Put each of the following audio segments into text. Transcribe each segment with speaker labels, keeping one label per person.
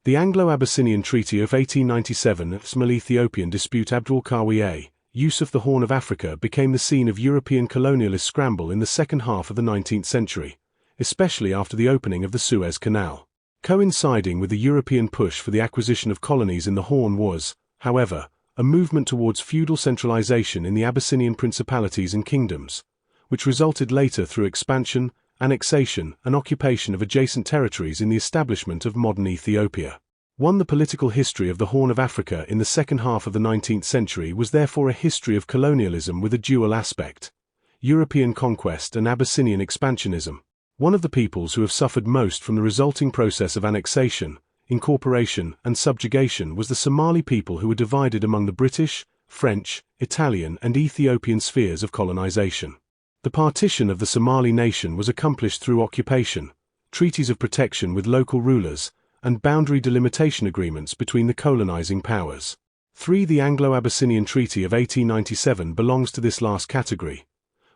Speaker 1: The Anglo-Abyssinian Treaty of 1897 Somali-Ethiopian dispute Abdul-Qawi use of the Horn of Africa became the scene of European colonialist scramble in the second half of the 19th century, especially after the opening of the Suez Canal. Coinciding with the European push for the acquisition of colonies in the Horn was, however, a movement towards feudal centralization in the Abyssinian principalities and kingdoms, which resulted later through expansion, annexation, and occupation of adjacent territories in the establishment of modern Ethiopia. The political history of the Horn of Africa in the second half of the 19th century was therefore a history of colonialism with a dual aspect: European conquest and Abyssinian expansionism. One of the peoples who have suffered most from the resulting process of annexation, incorporation, and subjugation was the Somali people, who were divided among the British, French, Italian, and Ethiopian spheres of colonization. The partition of the Somali nation was accomplished through occupation, treaties of protection with local rulers, and boundary delimitation agreements between the colonizing powers. The Anglo-Abyssinian Treaty of 1897 belongs to this last category,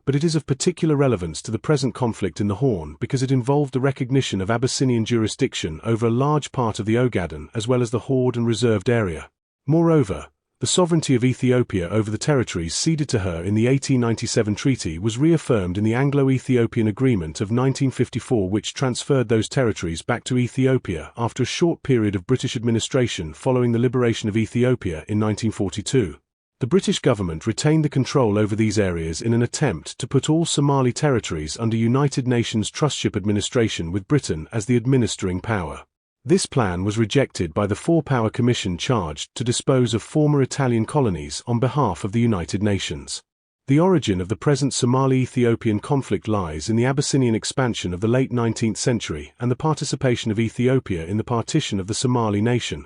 Speaker 1: but it is of particular relevance to the present conflict in the Horn because it involved the recognition of Abyssinian jurisdiction over a large part of the Ogaden as well as the Horde and reserved area. Moreover, the sovereignty of Ethiopia over the territories ceded to her in the 1897 treaty was reaffirmed in the Anglo-Ethiopian Agreement of 1954, which transferred those territories back to Ethiopia after a short period of British administration following the liberation of Ethiopia in 1942. The British government retained the control over these areas in an attempt to put all Somali territories under United Nations trustship administration, with Britain as the administering power. This plan was rejected by the Four-Power Commission charged to dispose of former Italian colonies on behalf of the United Nations. The origin of the present Somali-Ethiopian conflict lies in the Abyssinian expansion of the late 19th century and the participation of Ethiopia in the partition of the Somali nation,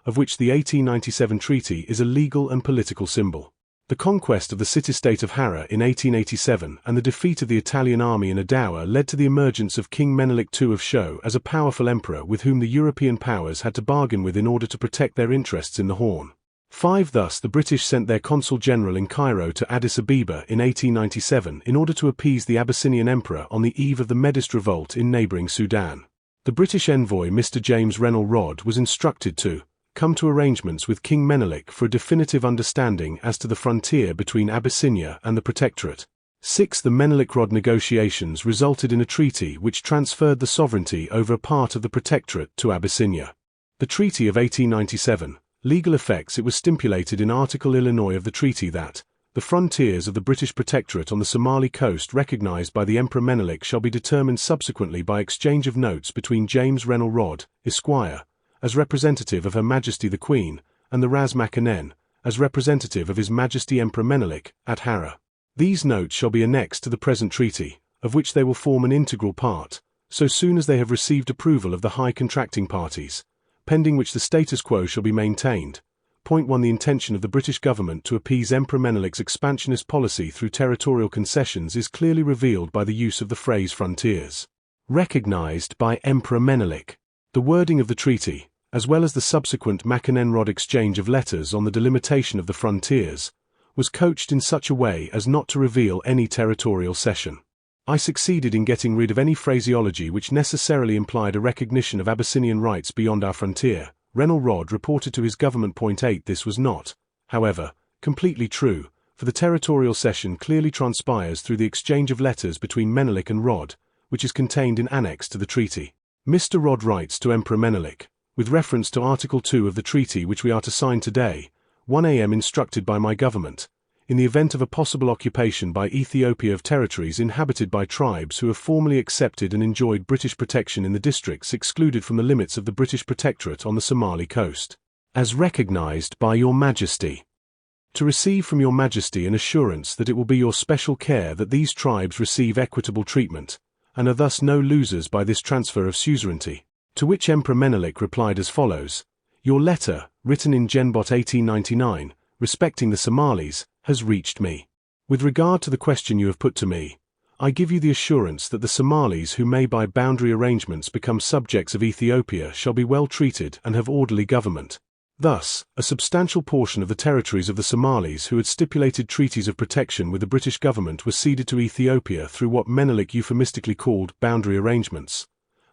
Speaker 1: of which the 1897 treaty is a legal and political symbol. The conquest of the city-state of Hara in 1887 and the defeat of the Italian army in Adowa led to the emergence of King Menelik II of Sho as a powerful emperor with whom the European powers had to bargain with in order to protect their interests in the Horn. Thus, the British sent their consul general in Cairo to Addis Ababa in 1897 in order to appease the Abyssinian emperor on the eve of the Medist revolt in neighboring Sudan. The British envoy Mr. James Rennell Rodd was instructed to come to arrangements with King Menelik for a definitive understanding as to the frontier between Abyssinia and the Protectorate. The Menelik-Rodd negotiations resulted in a treaty which transferred the sovereignty over a part of the Protectorate to Abyssinia. The Treaty of 1897, legal effects: it was stipulated in Article Illinois of the treaty that the frontiers of the British Protectorate on the Somali coast recognized by the Emperor Menelik shall be determined subsequently by exchange of notes between James Rennell Rodd, Esquire, as representative of Her Majesty the Queen, and the Ras Makanen, as representative of His Majesty Emperor Menelik, at Hara. These notes shall be annexed to the present treaty, of which they will form an integral part, so soon as they have received approval of the high contracting parties, pending which the status quo shall be maintained. Point 1. The intention of the British government to appease Emperor Menelik's expansionist policy through territorial concessions is clearly revealed by the use of the phrase frontiers. Recognized by Emperor Menelik. The wording of the treaty, as well as the subsequent Makanen-Rodd exchange of letters on the delimitation of the frontiers, was coached in such a way as not to reveal any territorial cession. I succeeded in getting rid of any phraseology which necessarily implied a recognition of Abyssinian rights beyond our frontier. Rennell Rodd reported to his government. Point 8. This was not, however, completely true, for the territorial cession clearly transpires through the exchange of letters between Menelik and Rodd, which is contained in Annex to the treaty. Mr. Rodd writes to Emperor Menelik, with reference to Article 2 of the treaty which we are to sign today, 1 a.m. instructed by my government, in the event of a possible occupation by Ethiopia of territories inhabited by tribes who have formally accepted and enjoyed British protection in the districts excluded from the limits of the British Protectorate on the Somali coast, as recognized by Your Majesty, to receive from Your Majesty an assurance that it will be your special care that these tribes receive equitable treatment, and are thus no losers by this transfer of suzerainty. To which Emperor Menelik replied as follows: Your letter, written in Genbot 1899, respecting the Somalis, has reached me. With regard to the question you have put to me, I give you the assurance that the Somalis who may by boundary arrangements become subjects of Ethiopia shall be well treated and have orderly government. Thus, a substantial portion of the territories of the Somalis who had stipulated treaties of protection with the British government were ceded to Ethiopia through what Menelik euphemistically called boundary arrangements,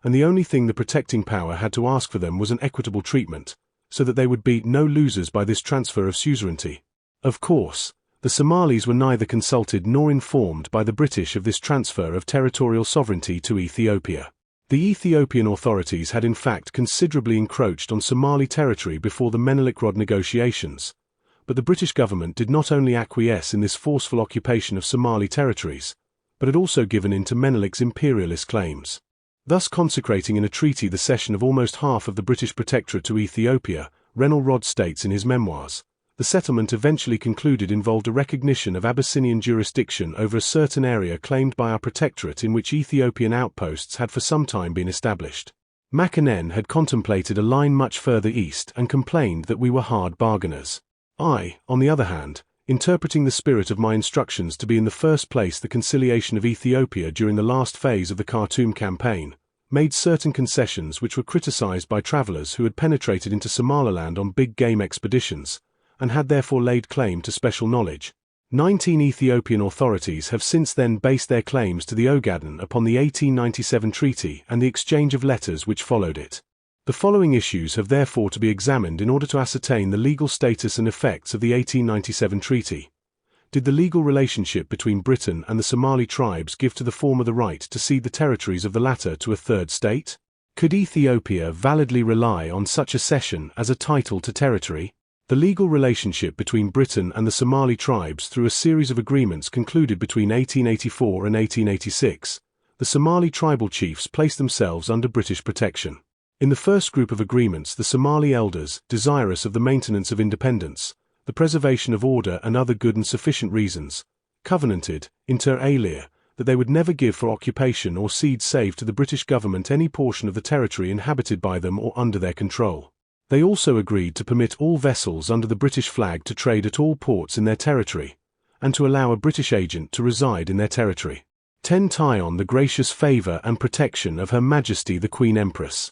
Speaker 1: and the only thing the protecting power had to ask for them was an equitable treatment, so that they would be no losers by this transfer of suzerainty. Of course, the Somalis were neither consulted nor informed by the British of this transfer of territorial sovereignty to Ethiopia. The Ethiopian authorities had in fact considerably encroached on Somali territory before the Menelik-Rod negotiations, but the British government did not only acquiesce in this forceful occupation of Somali territories, but had also given in to Menelik's imperialist claims, thus consecrating in a treaty the cession of almost half of the British protectorate to Ethiopia. Rod states in his memoirs, the settlement eventually concluded involved a recognition of Abyssinian jurisdiction over a certain area claimed by our protectorate in which Ethiopian outposts had for some time been established. Makinen had contemplated a line much further east and complained that we were hard bargainers. I, on the other hand, interpreting the spirit of my instructions to be in the first place the conciliation of Ethiopia during the last phase of the Khartoum campaign, made certain concessions which were criticized by travelers who had penetrated into Somaliland on big game expeditions, and had therefore laid claim to special knowledge. 19 Ethiopian authorities have since then based their claims to the Ogaden upon the 1897 treaty and the exchange of letters which followed it. The following issues have therefore to be examined in order to ascertain the legal status and effects of the 1897 treaty. Did the legal relationship between Britain and the Somali tribes give to the former the right to cede the territories of the latter to a third state? Could Ethiopia validly rely on such a cession as a title to territory? The legal relationship between Britain and the Somali tribes through a series of agreements concluded between 1884 and 1886, the Somali tribal chiefs placed themselves under British protection. In the first group of agreements, the Somali elders, desirous of the maintenance of independence, the preservation of order and other good and sufficient reasons, covenanted, inter alia, that they would never give for occupation or cede save to the British government any portion of the territory inhabited by them or under their control. They also agreed to permit all vessels under the British flag to trade at all ports in their territory, and to allow a British agent to reside in their territory. 10. Tie on the gracious favour and protection of Her Majesty the Queen Empress.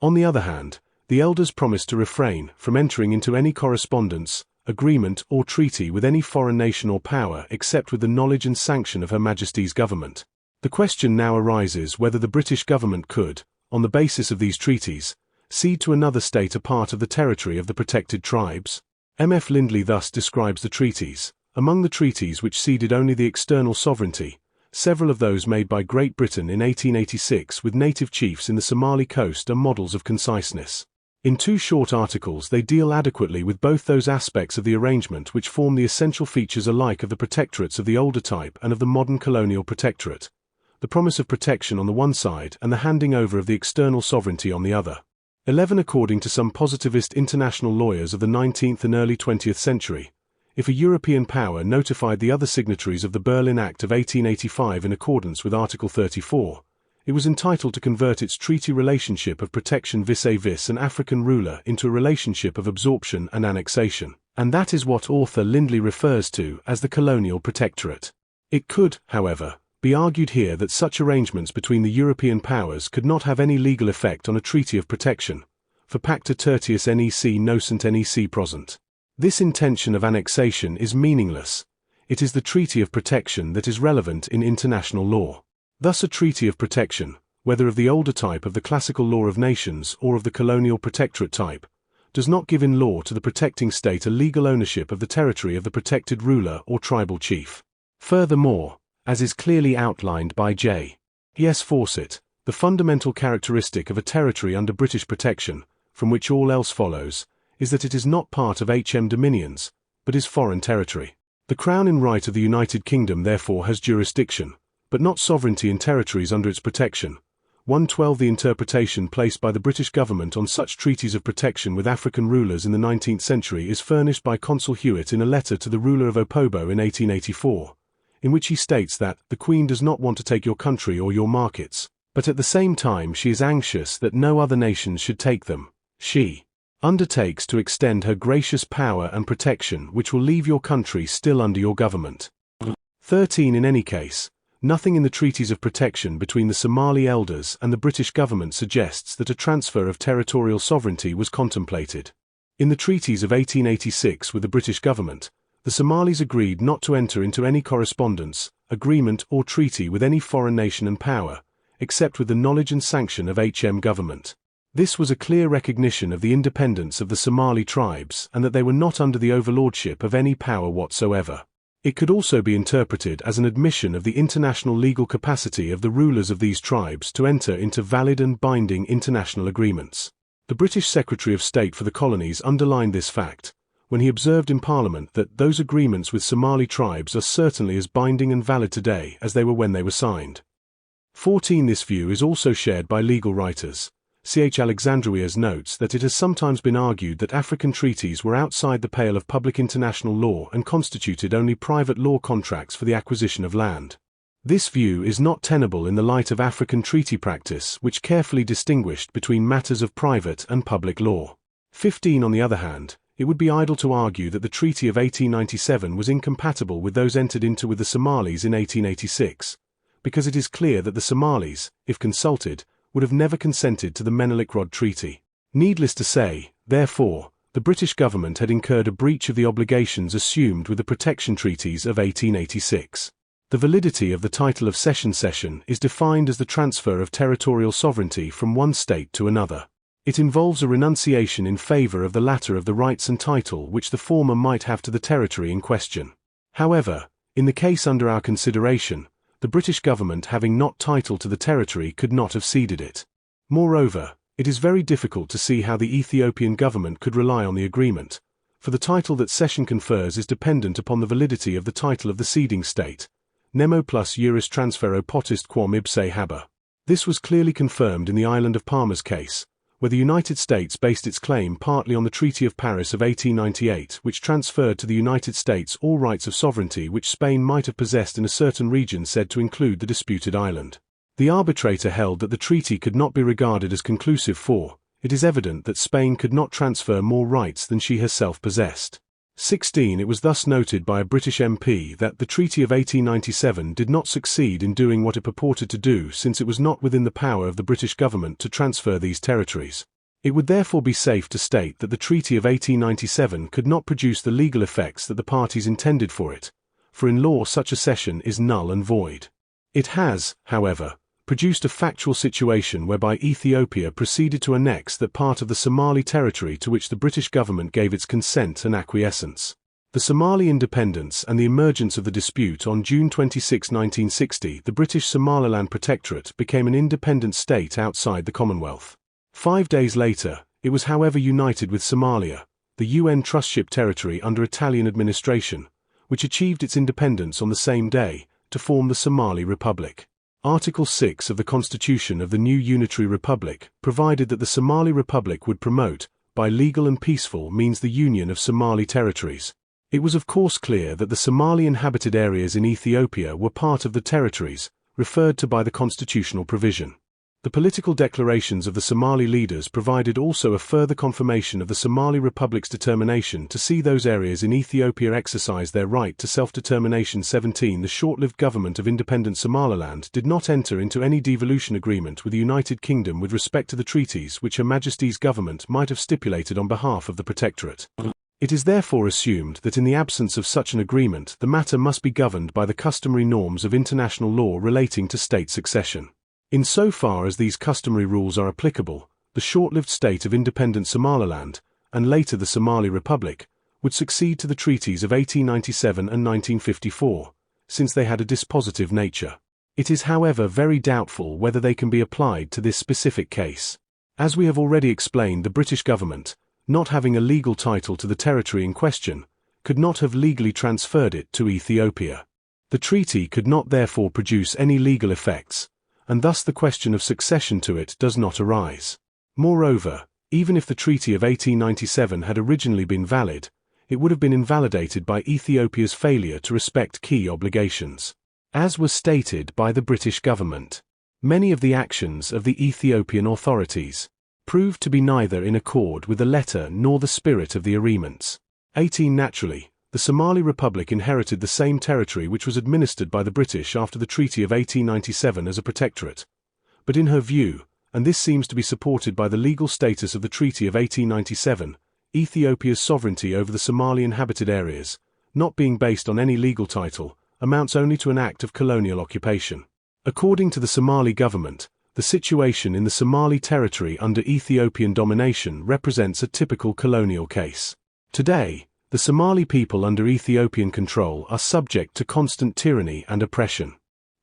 Speaker 1: On the other hand, the elders promised to refrain from entering into any correspondence, agreement or treaty with any foreign nation or power except with the knowledge and sanction of Her Majesty's government. The question now arises whether the British government could, on the basis of these treaties, cede to another state a part of the territory of the protected tribes. M.F. Lindley thus describes the treaties. Among the treaties which ceded only the external sovereignty, several of those made by Great Britain in 1886 with native chiefs in the Somali coast are models of conciseness. In 2 short articles they deal adequately with both those aspects of the arrangement which form the essential features alike of the protectorates of the older type and of the modern colonial protectorate, the promise of protection on the one side and the handing over of the external sovereignty on the other. 11. According to some positivist international lawyers of the 19th and early 20th century, if a European power notified the other signatories of the Berlin Act of 1885 in accordance with Article 34, it was entitled to convert its treaty relationship of protection vis-à-vis an African ruler into a relationship of absorption and annexation, and that is what author Lindley refers to as the colonial protectorate. It could, however, be argued here that such arrangements between the European powers could not have any legal effect on a treaty of protection, for pacta tertius nec nocent nec prosent. This intention of annexation is meaningless. It is the treaty of protection that is relevant in international law. Thus a treaty of protection, whether of the older type of the classical law of nations or of the colonial protectorate type, does not give in law to the protecting state a legal ownership of the territory of the protected ruler or tribal chief. Furthermore, as is clearly outlined by J. E.S. Fawcett, the fundamental characteristic of a territory under British protection, from which all else follows, is that it is not part of HM dominions, but is foreign territory. The Crown in right of the United Kingdom therefore has jurisdiction, but not sovereignty in territories under its protection. 112. The interpretation placed by the British government on such treaties of protection with African rulers in the 19th century is furnished by Consul Hewitt in a letter to the ruler of Opobo in 1884, in which he states that the Queen does not want to take your country or your markets, but at the same time she is anxious that no other nations should take them. She undertakes to extend her gracious power and protection which will leave your country still under your government. 13. In any case, nothing in the treaties of protection between the Somali elders and the British government suggests that a transfer of territorial sovereignty was contemplated. In the treaties of 1886 with the British government, the Somalis agreed not to enter into any correspondence, agreement or treaty with any foreign nation and power, except with the knowledge and sanction of HM government. This was a clear recognition of the independence of the Somali tribes and that they were not under the overlordship of any power whatsoever. It could also be interpreted as an admission of the international legal capacity of the rulers of these tribes to enter into valid and binding international agreements. The British Secretary of State for the Colonies underlined this fact when he observed in Parliament that those agreements with Somali tribes are certainly as binding and valid today as they were when they were signed. 14. This view is also shared by legal writers. C.H. Alexandrias notes that it has sometimes been argued that African treaties were outside the pale of public international law and constituted only private law contracts for the acquisition of land. This view is not tenable in the light of African treaty practice, which carefully distinguished between matters of private and public law. 15. On the other hand, it would be idle to argue that the Treaty of 1897 was incompatible with those entered into with the Somalis in 1886, because it is clear that the Somalis, if consulted, would have never consented to the Menelik-Rod Treaty. Needless to say, therefore, the British government had incurred a breach of the obligations assumed with the Protection Treaties of 1886. The validity of the title of cession is defined as the transfer of territorial sovereignty from one state to another. It involves a renunciation in favour of the latter of the rights and title which the former might have to the territory in question. However, in the case under our consideration, the British government, having not title to the territory, could not have ceded it. Moreover, it is very difficult to see how the Ethiopian government could rely on the agreement, for the title that cession confers is dependent upon the validity of the title of the ceding state. Nemo plus juris transfero potest quam ipse haber. This was clearly confirmed in the island of Palma's case, where the United States based its claim partly on the Treaty of Paris of 1898, which transferred to the United States all rights of sovereignty which Spain might have possessed in a certain region said to include the disputed island. The arbitrator held that the treaty could not be regarded as conclusive for, it is evident that Spain could not transfer more rights than she herself possessed. 16. It was thus noted by a British MP that the Treaty of 1897 did not succeed in doing what it purported to do, since it was not within the power of the British government to transfer these territories. It would therefore be safe to state that the Treaty of 1897 could not produce the legal effects that the parties intended for it, for in law such a cession is null and void. It has, however, produced a factual situation whereby Ethiopia proceeded to annex that part of the Somali territory to which the British government gave its consent and acquiescence. The Somali independence and the emergence of the dispute on June 26, 1960, the British Somaliland Protectorate became an independent state outside the Commonwealth. 5 days later, it was however united with Somalia, the UN trustship territory under Italian administration, which achieved its independence on the same day, to form the Somali Republic. Article 6 of the Constitution of the new Unitary Republic provided that the Somali Republic would promote, by legal and peaceful means, the union of Somali territories. It was of course clear that the Somali-inhabited areas in Ethiopia were part of the territories, referred to by the constitutional provision. The political declarations of the Somali leaders provided also a further confirmation of the Somali Republic's determination to see those areas in Ethiopia exercise their right to self-determination. 17. The short-lived government of independent Somaliland did not enter into any devolution agreement with the United Kingdom with respect to the treaties which Her Majesty's government might have stipulated on behalf of the Protectorate. It is therefore assumed that in the absence of such an agreement, the matter must be governed by the customary norms of international law relating to state succession. Insofar as these customary rules are applicable, the short-lived state of independent Somaliland, and later the Somali Republic, would succeed to the treaties of 1897 and 1954, since they had a dispositive nature. It is however very doubtful whether they can be applied to this specific case. As we have already explained, the British government, not having a legal title to the territory in question, could not have legally transferred it to Ethiopia. The treaty could not therefore produce any legal effects, and thus the question of succession to it does not arise. Moreover, even if the Treaty of 1897 had originally been valid, it would have been invalidated by Ethiopia's failure to respect key obligations. As was stated by the British government, many of the actions of the Ethiopian authorities proved to be neither in accord with the letter nor the spirit of the agreements. 18. Naturally, the Somali Republic inherited the same territory which was administered by the British after the Treaty of 1897 as a protectorate. But in her view, and this seems to be supported by the legal status of the Treaty of 1897, Ethiopia's sovereignty over the Somali-inhabited areas, not being based on any legal title, amounts only to an act of colonial occupation. According to the Somali government, the situation in the Somali territory under Ethiopian domination represents a typical colonial case. Today, the Somali people under Ethiopian control are subject to constant tyranny and oppression.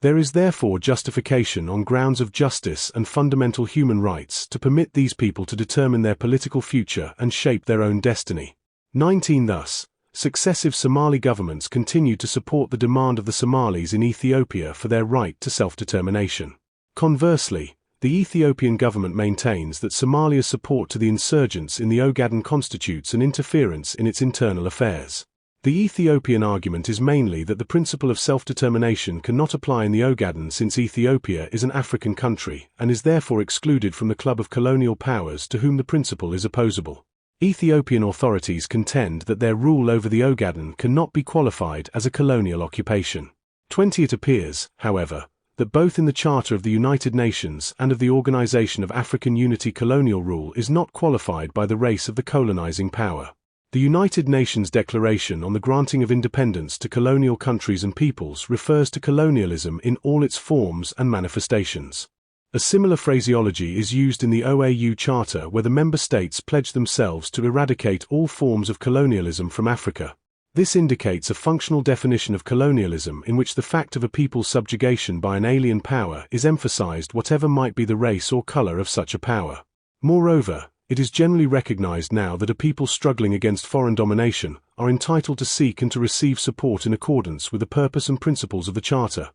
Speaker 1: There is therefore justification on grounds of justice and fundamental human rights to permit these people to determine their political future and shape their own destiny. 19 Thus, successive Somali governments continued to support the demand of the Somalis in Ethiopia for their right to self-determination. Conversely, the Ethiopian government maintains that Somalia's support to the insurgents in the Ogaden constitutes an interference in its internal affairs. The Ethiopian argument is mainly that the principle of self-determination cannot apply in the Ogaden since Ethiopia is an African country and is therefore excluded from the club of colonial powers to whom the principle is opposable. Ethiopian authorities contend that their rule over the Ogaden cannot be qualified as a colonial occupation. 20 It appears, however, that both in the Charter of the United Nations and of the Organization of African Unity colonial rule is not qualified by the race of the colonizing power. The United Nations Declaration on the Granting of Independence to Colonial Countries and Peoples refers to colonialism in all its forms and manifestations. A similar phraseology is used in the OAU Charter where the member states pledge themselves to eradicate all forms of colonialism from Africa. This indicates a functional definition of colonialism in which the fact of a people's subjugation by an alien power is emphasized whatever might be the race or color of such a power. Moreover, it is generally recognized now that a people struggling against foreign domination are entitled to seek and to receive support in accordance with the purpose and principles of the Charter.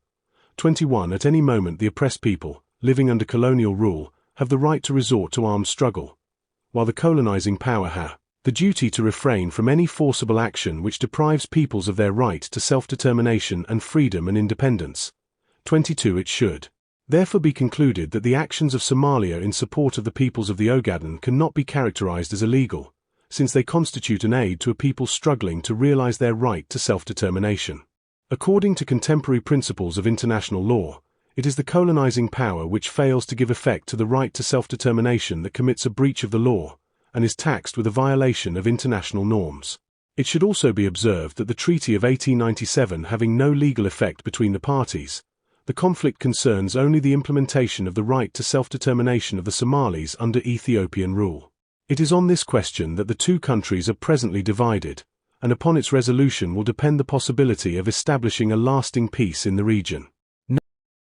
Speaker 1: 21 At any moment the oppressed people, living under colonial rule, have the right to resort to armed struggle, while the colonizing power has the duty to refrain from any forcible action which deprives peoples of their right to self-determination and freedom and independence. 22 It should therefore be concluded that the actions of Somalia in support of the peoples of the Ogaden cannot be characterized as illegal, since they constitute an aid to a people struggling to realize their right to self-determination. According to contemporary principles of international law, it is the colonizing power which fails to give effect to the right to self-determination that commits a breach of the law, and is taxed with a violation of international norms. It should also be observed that the Treaty of 1897 having no legal effect between the parties, the conflict concerns only the implementation of the right to self-determination of the Somalis under Ethiopian rule. It is on this question that the two countries are presently divided, and upon its resolution will depend the possibility of establishing a lasting peace in the region.